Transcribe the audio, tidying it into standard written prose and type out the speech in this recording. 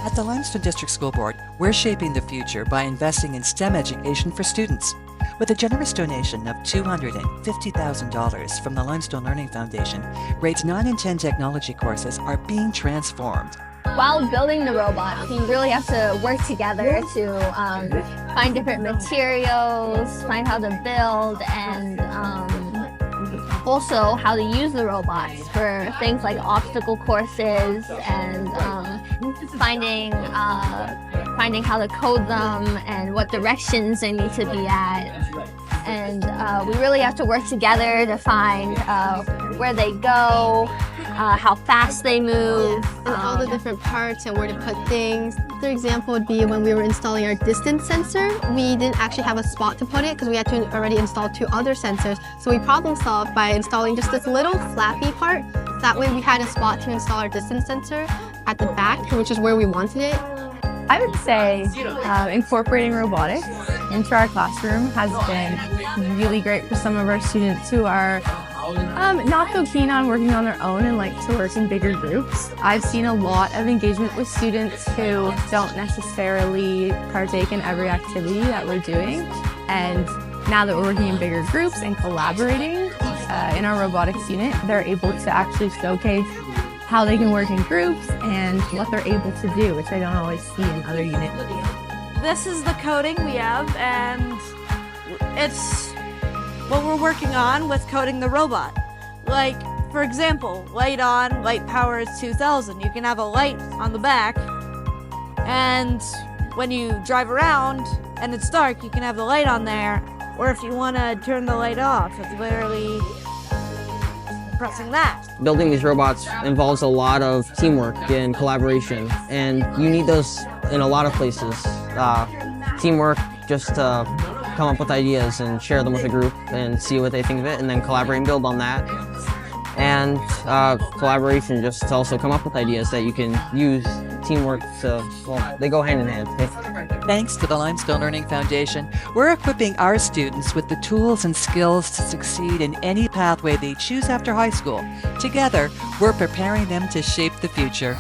At the Limestone District School Board, we're shaping the future by investing in STEM education for students. With a generous donation of $250,000 from the Limestone Learning Foundation, grades 9 and 10 technology courses are being transformed. While building the robots, you really have to work together to find different materials, find how to build, and also how to use the robots for things like obstacle courses and finding how to code them and what directions they need to be at. And we really have to work together to find where they go, how fast they move. And all the different parts and where to put things. Another example would be when we were installing our distance sensor, we didn't actually have a spot to put it because we had to already install 2 other sensors. So we problem solved by installing just this little flappy part. That way we had a spot to install our distance sensor at the back, which is where we wanted it. I would say incorporating robotics into our classroom has been really great for some of our students who are not so keen on working on their own and like to work in bigger groups. I've seen a lot of engagement with students who don't necessarily partake in every activity that we're doing. And now that we're working in bigger groups and collaborating in our robotics unit, they're able to actually showcase how they can work in groups and what they're able to do, which I don't always see in other units. This is the coding we have, and it's what we're working on with coding the robot. Like, for example, light on, light power is 2000. You can have a light on the back, and when you drive around and it's dark, you can have the light on there, or if you want to turn the light off, it's literally pressing that. Building these robots involves a lot of teamwork and collaboration, and you need those in a lot of places. Teamwork just to come up with ideas and share them with a group and see what they think of it, and then collaborate and build on that. And collaboration just to also come up with ideas that you can use. Teamwork to, well, they go hand in hand. Thanks to the Limestone Learning Foundation, we're equipping our students with the tools and skills to succeed in any pathway they choose after high school. Together, we're preparing them to shape the future.